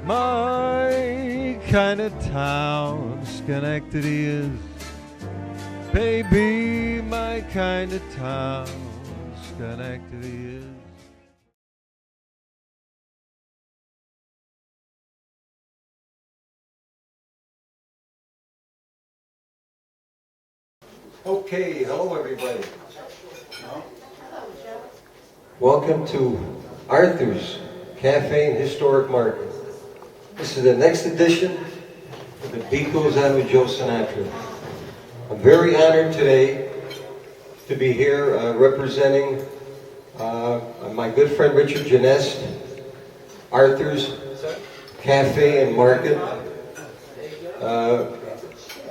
My kind of town, Schenectady is. Baby, my kind of town, Schenectady is. Okay, hello everybody. Welcome to Arthur's Cafe and Historic Market. This is the next edition of The Beat Goes On with Joe Sinatra. I'm very honored today to be here representing my good friend Richard Janest, Arthur's Cafe and Market.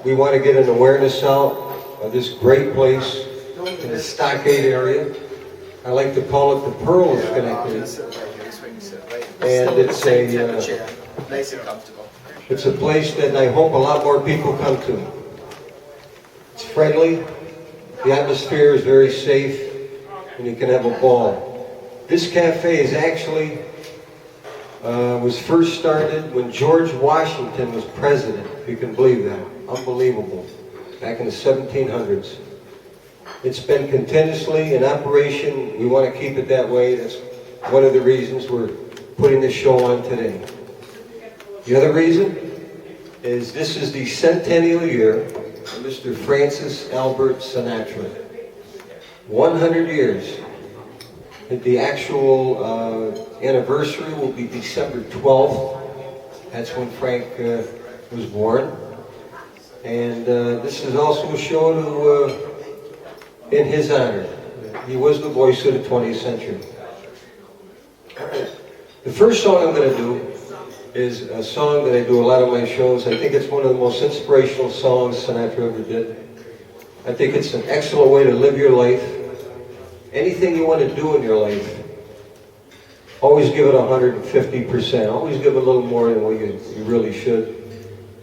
We want to get an awareness out of this great place in the Stockade area. I like to call it the Pearl of Schenectady. And it's a place that I hope a lot more people come to. It's friendly, the atmosphere is very safe, and you can have a ball. This cafe is actually was first started when George Washington was president, if you can believe that. Unbelievable. Back in the 1700s. It's been continuously in operation. We want to keep it that way. That's one of the reasons we're putting this show on today. The other reason is this is the centennial year of Mr. Francis Albert Sinatra. 100 years. The actual anniversary will be December 12th. That's when Frank was born. And this is also a show to, in his honor. He was the voice of the 20th century. The first song I'm going to do is a song that I do a lot of my shows. I think it's one of the most inspirational songs Sinatra ever did. I think it's an excellent way to live your life. Anything you want to do in your life, always give it 150%. Always give a little more than what you really should.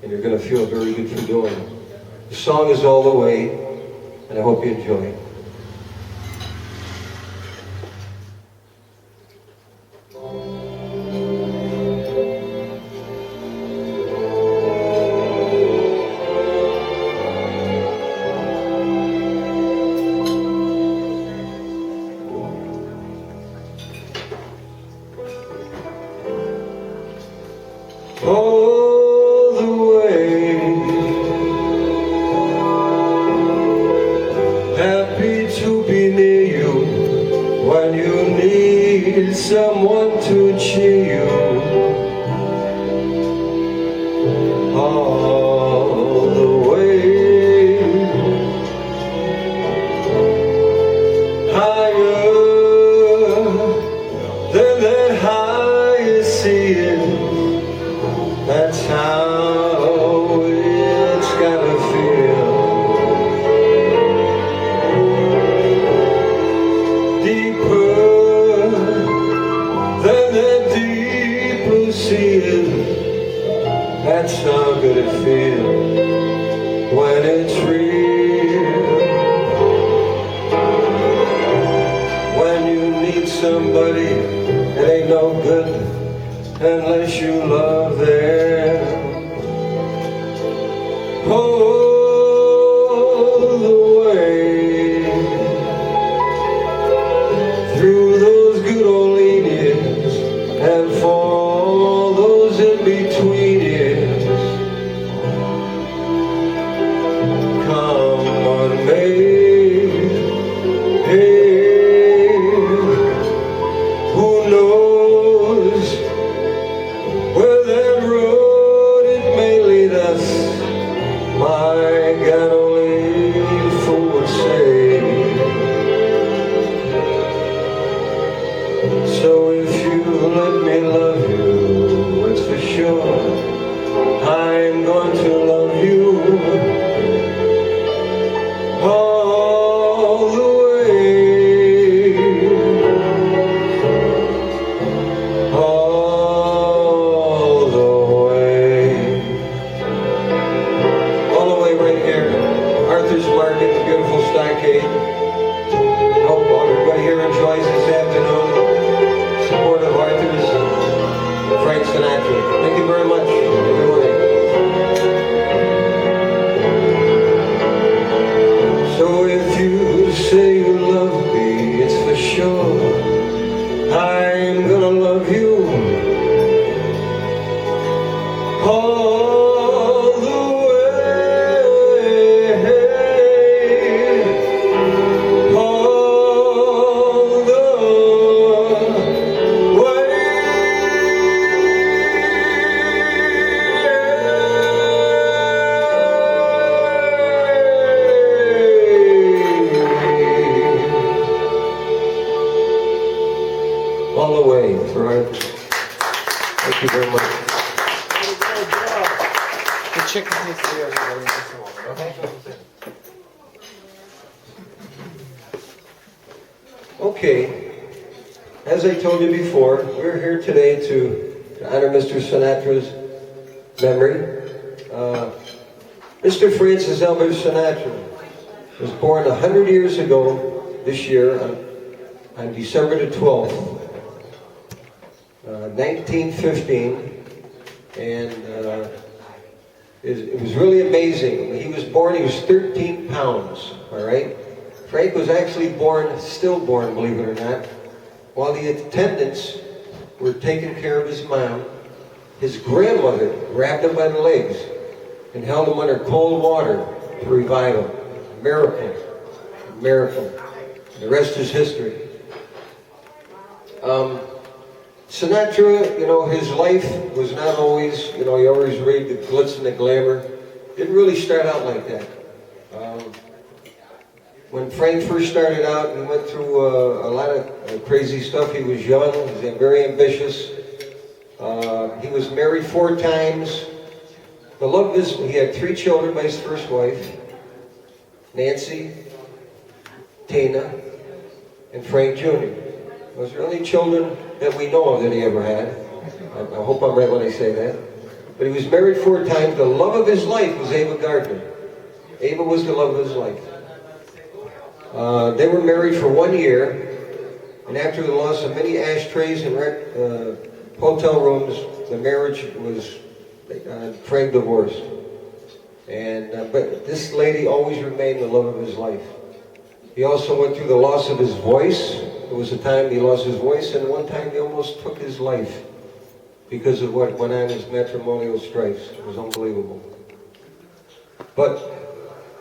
And you're going to feel very good for doing it. The song is All the Way, and I hope you enjoy it. All the way, happy to be near you when you need someone to cheer you. All the way, higher than that highest ceiling. That's how it's gotta feel. Deeper than the deep sea is. That's how good it feels when it's real. When you need somebody, it ain't no good unless you love them. All the way through those good old years, and for all those in between years. Come on, babe. Hey, who knows where that road it may lead us? My God, only fools say. So if you let me love you, it's for sure I'm going to love you all the way. All the way right here. Okay, as I told you before, we're here today to honor Mr. Sinatra's memory. Mr. Francis Albert Sinatra was born 100 years ago this year on December the 12th, 1915, and it was really amazing. When he was born, he was 13 pounds, all right? Frank was actually stillborn, believe it or not, while the attendants were taking care of his mom. His grandmother grabbed him by the legs and held him under cold water to revive him. Miracle. Miracle. The rest is history. Sinatra, his life was not always, you always read the glitz and the glamour. Didn't really start out like that. When Frank first started out, he went through a lot of crazy stuff. He was young, he was very ambitious. He was married 4 times. He had 3 children by his first wife, Nancy, Tina, and Frank Jr. Those are the only children that we know of that he ever had. I hope I'm right when I say that. But he was married 4 times. The love of his life was Ava Gardner. Ava was the love of his life. They were married for 1 year, and after the loss of many ashtrays and hotel rooms, the marriage was Frank divorced. But this lady always remained the love of his life. He also went through the loss of his voice. There was a time he lost his voice, and one time he almost took his life because of what went on his matrimonial strifes. It was unbelievable. But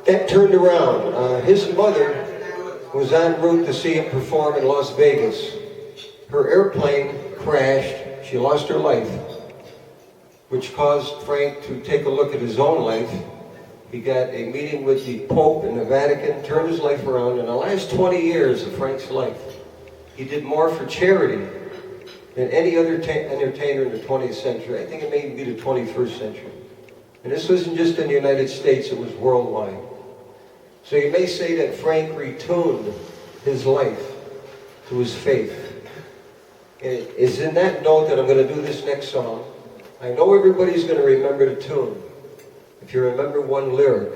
that turned around. His mother was en route to see him perform in Las Vegas. Her airplane crashed. She lost her life, which caused Frank to take a look at his own life. He got a meeting with the Pope in the Vatican, turned his life around. In the last 20 years of Frank's life, he did more for charity than any other entertainer in the 20th century. I think it may even be the 21st century. And this wasn't just in the United States, it was worldwide. So you may say that Frank retuned his life to his faith. And it is in that note that I'm going to do this next song. I know everybody's going to remember the tune. If you remember one lyric,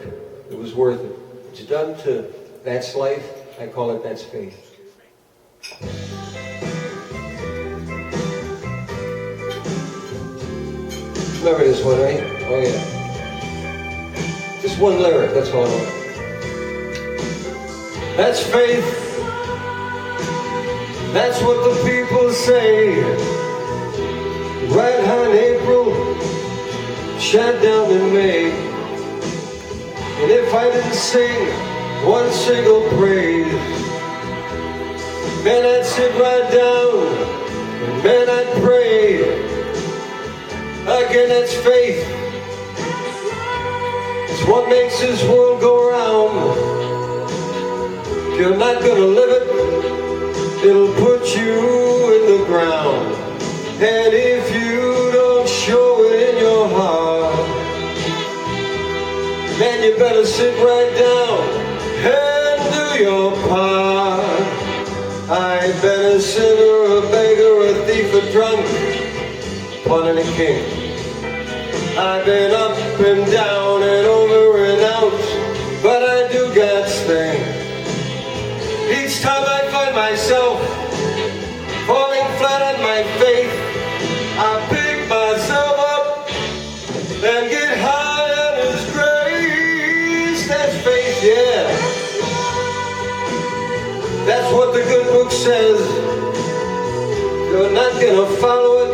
it was worth it. It's done to That's Life. I call it That's Faith. Remember this one, right? Oh yeah. Just one lyric, that's all I want. That's faith. That's what the people say. Red hot in April, shut down in May. And if I didn't sing one single praise, man, I'd sit right down and man, I'd pray. Again, that's faith. It's what makes this world go round. If you're not gonna live it, it'll put you in the ground. And if you don't show it in your heart, man, you better sit right down and do your part. I bet a sinner, a beggar, a thief, a drunk, one and a king. I've been up and down and over and out, but I do God's thing. Each time I find myself falling flat on my faith, I pick myself up and get high on His grace. That's faith, yeah. That's what the good book says. You're not gonna follow it,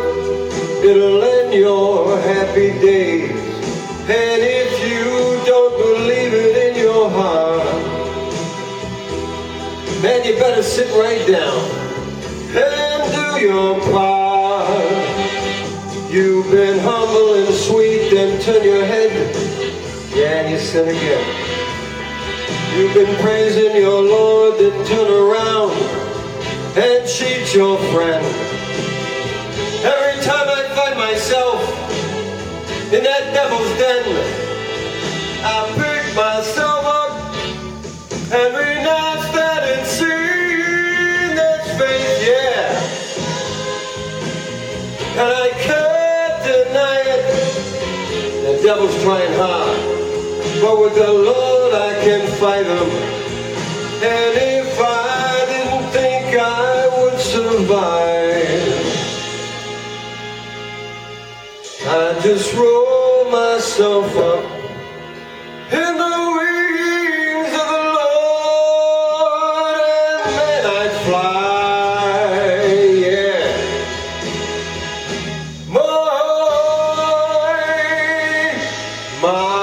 it'll end your happy days. And if you don't believe it in your heart, man, you better sit right down and do your part. You've been humble and sweet, then turn your head, yeah, and you sin again. You've been praising your Lord, then turn around and cheat your friend. Every time I find myself in that devil's den, Every night that it's seen, that's faith, yeah. And I can't deny it. The devil's trying hard, but with the Lord I can fight him. And if I didn't think I would survive, I'd just roll myself up in the wings of the Lord, and then I'd fly, yeah. My.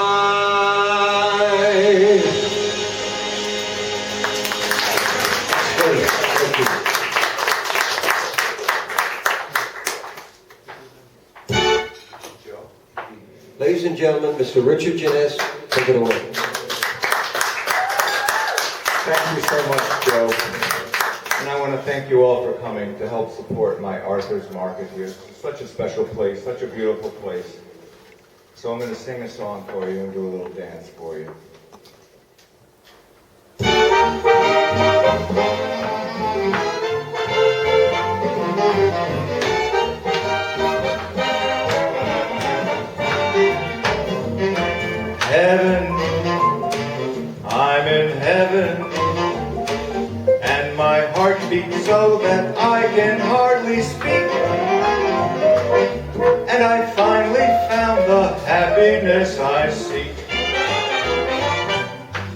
Ladies and gentlemen, Mr. Richard Janess, take it away. Thank you so much, Joe. And I want to thank you all for coming to help support my Arthur's Market here. It's such a special place, such a beautiful place. So I'm going to sing a song for you and do a little dance for you. Heaven, I'm in heaven, and my heart beats so that I can hardly speak. And I finally found the happiness I seek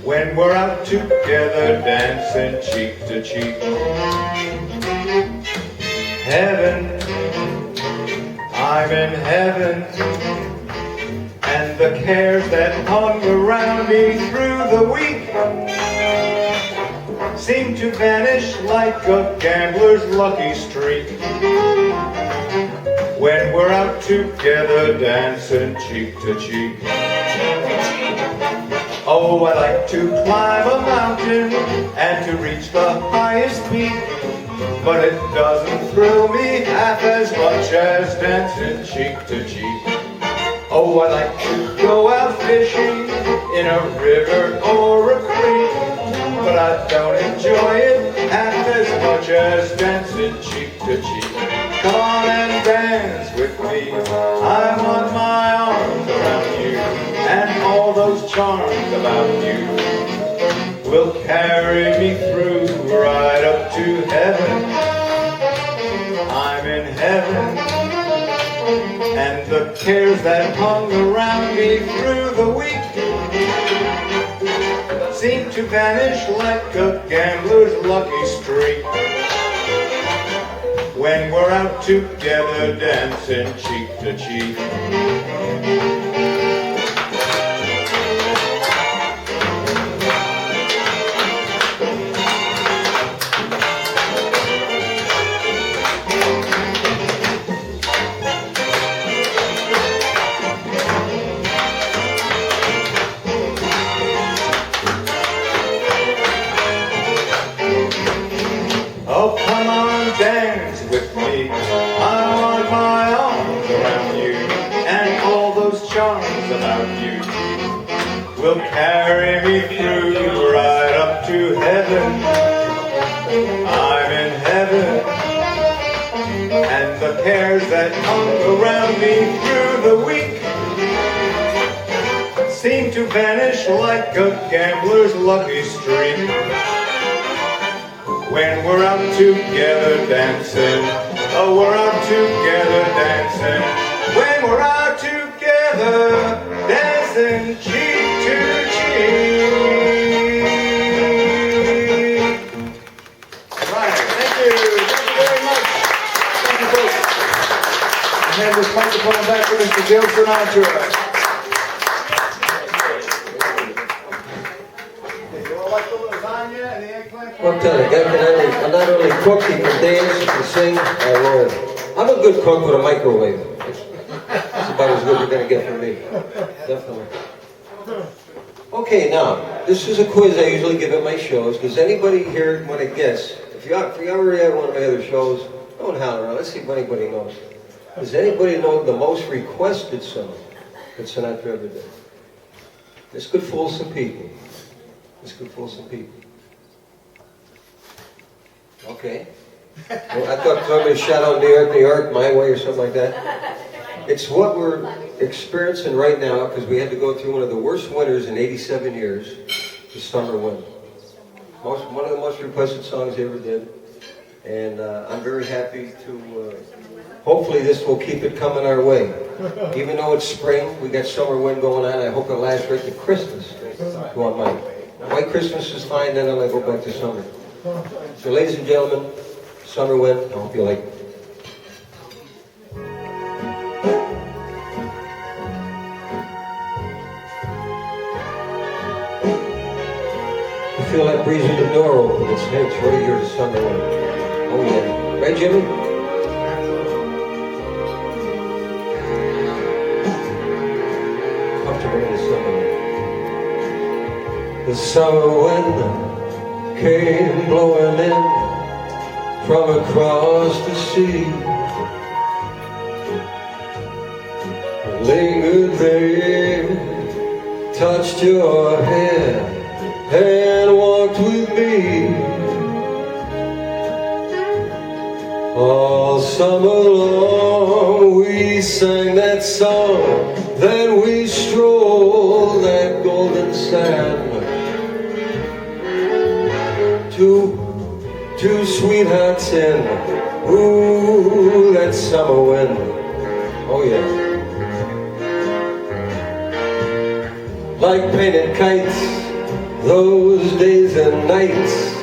when we're out together dancing cheek to cheek. Heaven, I'm in heaven, and the cares that hung around me through the week seem to vanish like a gambler's lucky streak when we're out together dancing cheek to cheek. Oh, I like to climb a mountain and to reach the highest peak, but it doesn't thrill me half as much as dancing cheek to cheek. Oh, I like to go out fishing in a river or a creek, but I don't enjoy it half as much as dancing cheek to cheek. Come on and dance with me. I want my arms around you, and all those charms about you will carry me through right up to heaven. I'm in heaven, and the cares that hung around me through the week seem to vanish like a gambler's lucky streak when we're out together dancing cheek to cheek. Oh, come on, dance with me. I want my arms around you, and all those charms about you will carry me through right up to heaven. I'm in heaven, and the cares that hung around me through the week seem to vanish like a gambler's lucky streak when we're out together dancing. Oh, we're out together dancing. When we're out together dancing cheek to cheek. Right, thank you. Thank you very much. Thank you, folks. And hand this microphone back to Mr. Joe Sinatra. I'll tell you, guy can not only cook, he can dance, he can sing. I'm a good cook with a microwave. That's about as good as you're going to get from me. Definitely. Okay, now, this is a quiz I usually give at my shows. Does anybody here want to guess? If you already had one of my other shows, don't holler around. Let's see if anybody knows. Does anybody know the most requested song that Sinatra ever did? This could fool some people. This could fool some people. Okay. Well, I thought somebody shot out New York, my way or something like that. It's what we're experiencing right now because we had to go through one of the worst winters in 87 years, the summer wind. One of the most requested songs they ever did. And I'm very happy to, hopefully this will keep it coming our way. Even though it's spring, we got summer wind going on. I hope it lasts right to Christmas. Go on, Mike. White Christmas is fine, then I'll go back to summer. So ladies and gentlemen, Summer Wind, I hope you like it. You feel that breeze in the door open, it's right here, the Summer Wind. Oh yeah. Right, Jimmy? Comfortable in the summer wind. The summer wind came blowing in from across the sea. Lingered there, touched your hair, and walked with me. All summer long we sang that song, then we strolled that golden sand. Two sweethearts in, ooh, that summer wind, oh yeah. Like painted kites, those days and nights,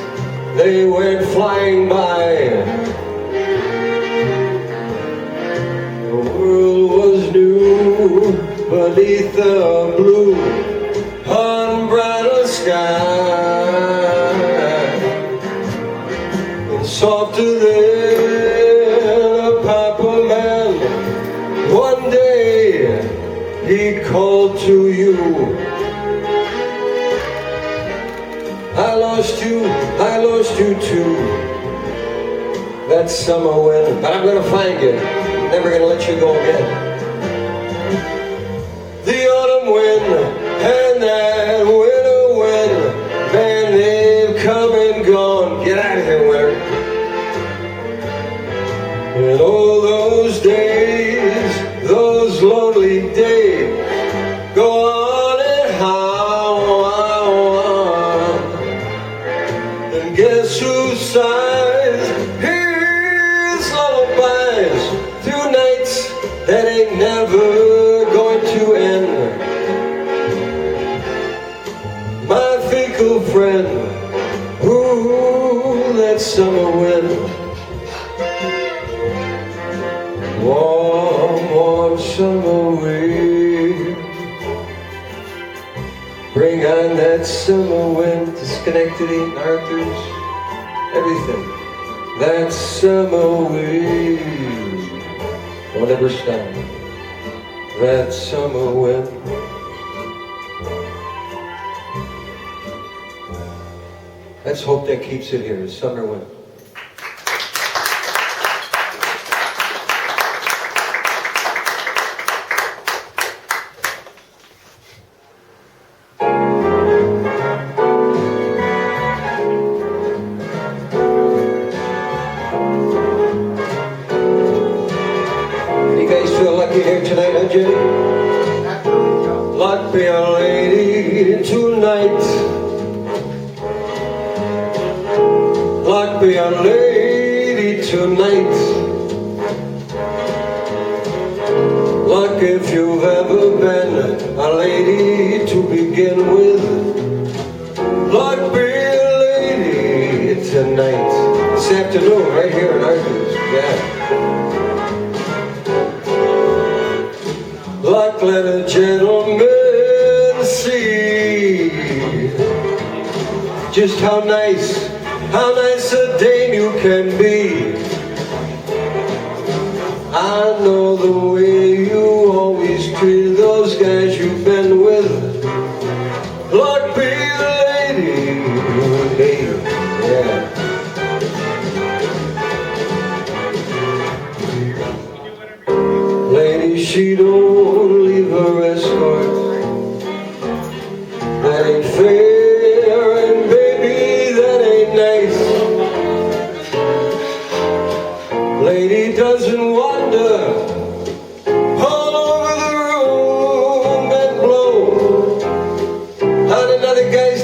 they went flying by. The world was new beneath the blue, umbrella sky. Softer than a papa man, one day he called to you. I lost you too, that summer wind. But I'm gonna find you, never gonna let you go again. The autumn wind and that winter wind, man, they've come and gone. Get out of here, winter. In all those days, those lonely days, go on and on. And guess who sighs his lullabies through nights that ain't never going to end? My fickle friend, ooh, that summer wind. Warm, warm summer wind. Bring on that summer wind to Schenectady and Arthur's, everything. That summer wind will never stop. That summer wind. Let's hope that keeps it here, the summer wind. Here tonight, huh, Jenny? Luck be a lady tonight. Luck be a lady tonight. Luck if you've ever been a lady to begin with. Luck be a lady tonight. This afternoon, right here in Arthur's, yeah. Luck, let a gentleman see just how nice a dame you can be. I know the way you always treat those guys you've been with. Luck be the lady, yeah. Lady, she don't leave her escort. That ain't fair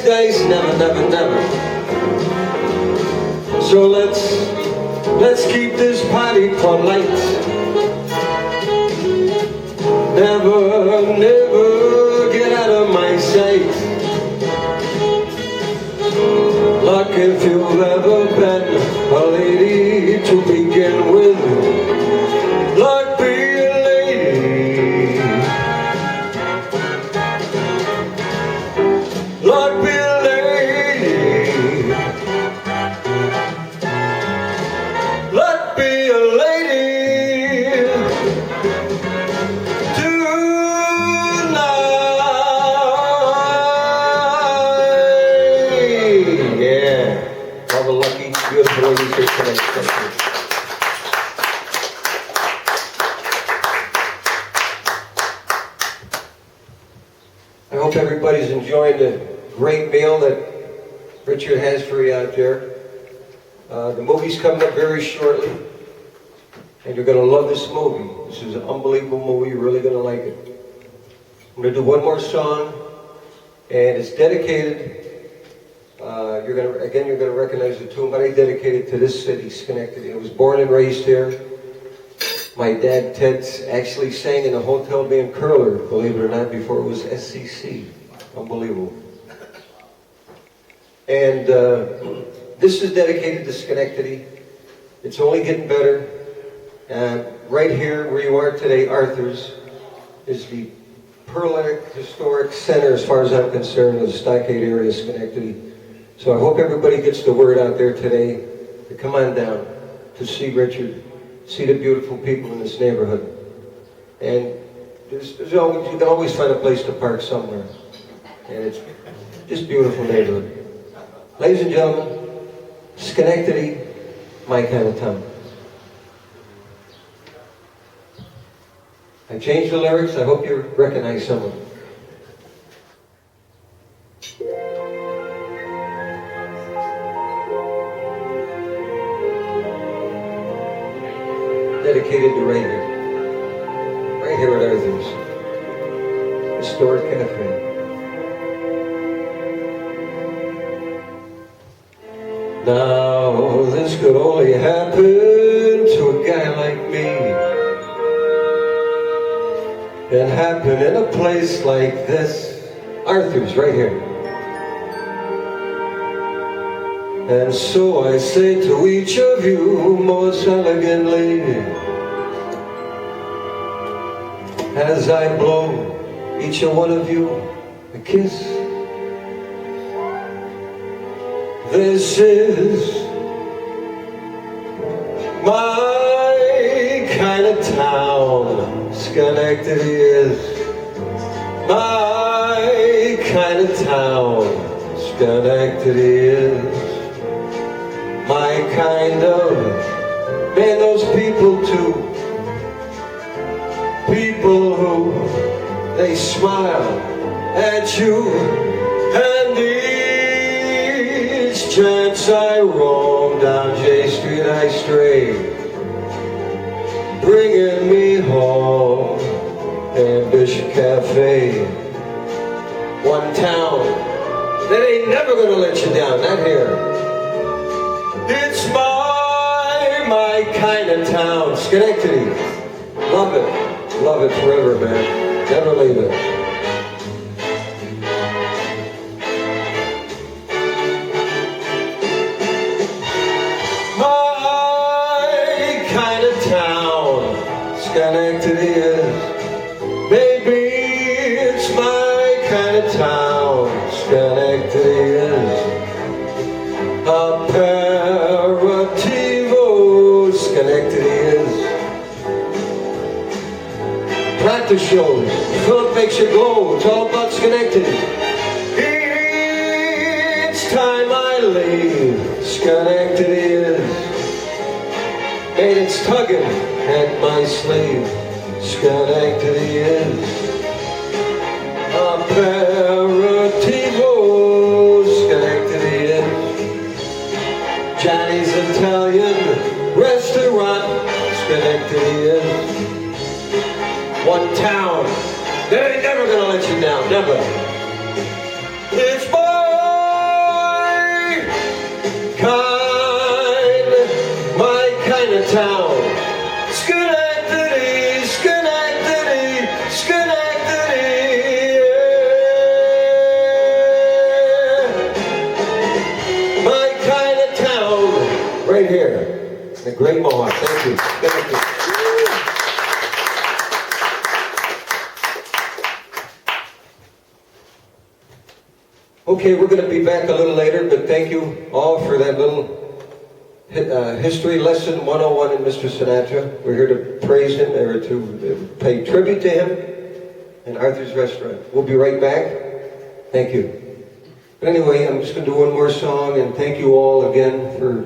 dice, never, never, never. So let's keep this party polite. Never, never get out of my sight. Luck if you've ever been a lady to begin with. Luck be a lady. Luck be a lady. Luck be a lady. Tonight. Yeah. All the lucky, beautiful ladies here tonight. Thank you. I hope everybody's enjoying the great meal that Richard has for you out there. The movie's coming up very shortly, and you're going to love this movie. This is an unbelievable movie. You're really going to like it. I'm going to do one more song, and it's dedicated. You're going to recognize the tune, but I dedicate it to this city, Schenectady. I was born and raised here. My dad, Ted, actually sang in a hotel band Curler, believe it or not, before it was SCC. Unbelievable. And this is dedicated to Schenectady. It's only getting better. Right here where you are today, Arthur's, is the Pearl Historic Center, as far as I'm concerned, of the Stockade area of Schenectady. So I hope everybody gets the word out there today to come on down to see Richard, see the beautiful people in this neighborhood. And there's always, you can always find a place to park somewhere. And it's just a beautiful neighborhood. Ladies and gentlemen, Schenectady, my kind of town. I changed the lyrics. I hope you recognize some of them. Dedicated to right here at Arthur's Historic Cafe. Now this could only happen to a guy like me, and happen in a place like this, Arthur's right here. And so I say to each of you most elegantly, as I blow each and one of you a kiss, this is my kind of town. Schenectady is my kind of town. Schenectady is my kind of, man, those people too. People who, they smile at you, and each chance I roam down J Street I stray, bringing me home, Ambition Cafe. One town that ain't never gonna let you down, not here. It's my kind of town, Schenectady. Love it forever, man. Never leave it. My kind of town, Schenectady is. Baby, it's my kind of town, Schenectady is. Schenectady is. Practice shows. Philip makes you glow. It's all about Schenectady. Each time I leave, Schenectady is. And it's tugging at my sleeve. Schenectady is. Aperitivo. Schenectady is. Johnny's Italian Restaurant, Schenectady is. One town that ain't never gonna let you down, never. It's my And a great mohawk. Thank you. Thank you. Okay, we're going to be back a little later, but thank you all for that little history lesson 101 in Mr. Sinatra. We're here to praise him, or to pay tribute to him in Arthur's Restaurant. We'll be right back. Thank you. But anyway, I'm just going to do one more song, and thank you all again for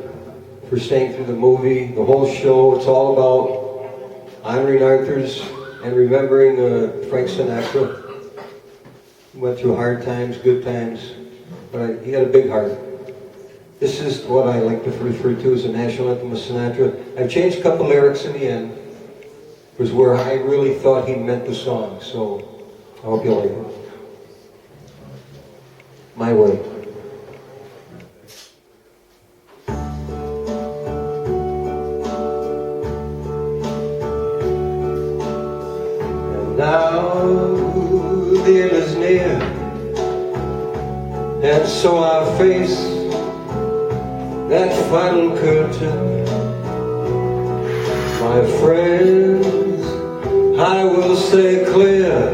staying through the movie, the whole show. It's all about honoring Arthur's and remembering Frank Sinatra. He went through hard times, good times, but he had a big heart. This is what I like to refer to as the national anthem of Sinatra. I've changed a couple lyrics in the end. It was where I really thought he meant the song, so I hope you like it. My way. And now the end is near, and so I face that final curtain. My friends, I will stay clear.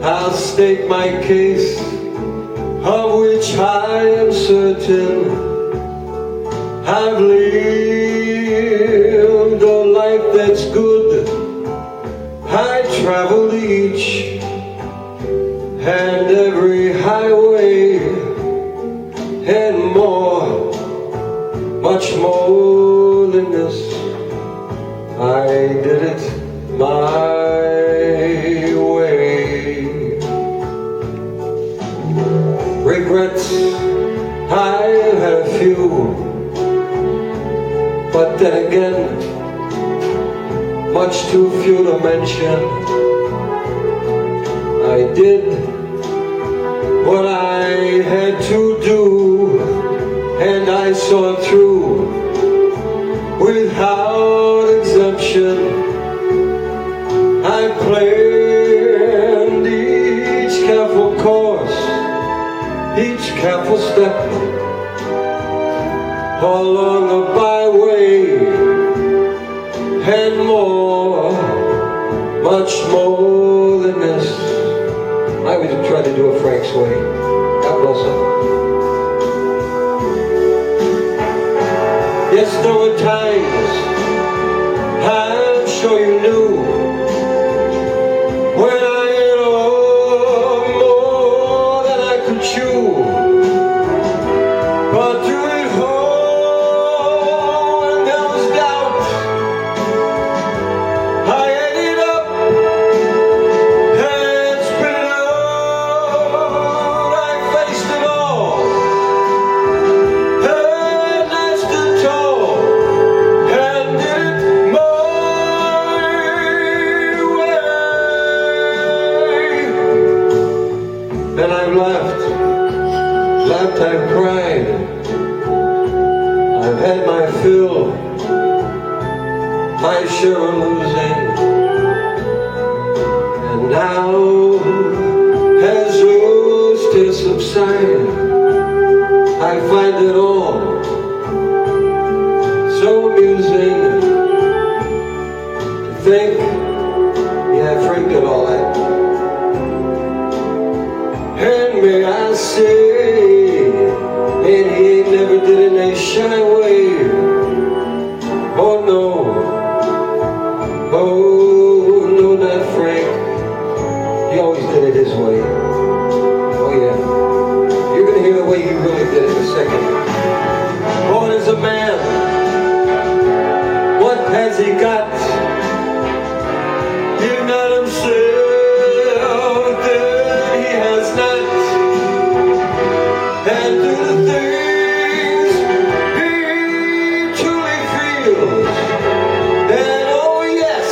I'll state my case, of which I am certain. I've lived a life that's good. I traveled each and every highway and more, much more than this. I did it my way. Regrets, I've had a few, but then again, much too few to mention. I did what I had to do, and I saw it through without exemption. I planned each careful course, each careful step along the byway, and more, much more than this. I was trying to do it Frank's way. God bless him. Yes, there were times, I'm sure you knew, when I ate more than I could chew. But through it all, when there was doubt, I ate it up and spit it out. I faced it all, and I stood tall and did it my way. Then I've laughed, I've cried, I've had my fill, my share of losing, and now as those tears subside, I find it all so amusing to think, yeah, Frank did all that. And may I say, man, he ain't never did it in a shy way. Oh no, oh no, not Frank. He always did it his way. Oh yeah, you're gonna hear the way he really did it in a second. Born as a man, what has he got? If not himself, then he has not. And do the things he truly feels. And oh yes,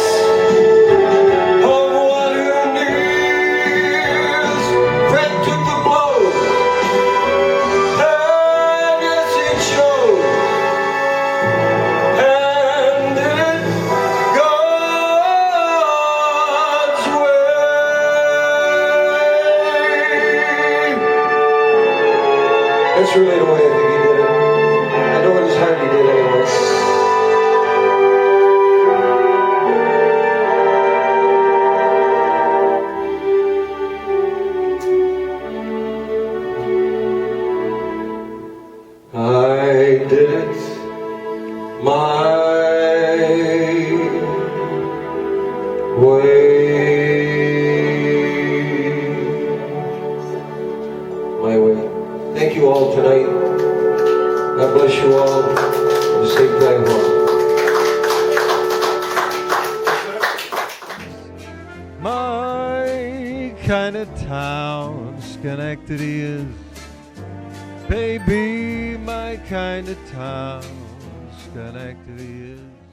of one who kneels. Frank took the blow, and yes it showed. And did it God's way. That's really the way I think he did it. I know in his heart he did anyway. my way. Thank you all tonight. God bless you all. Have a safe drive home. My kind of town, Schenectady is. Baby, my kind of town, Schenectady is.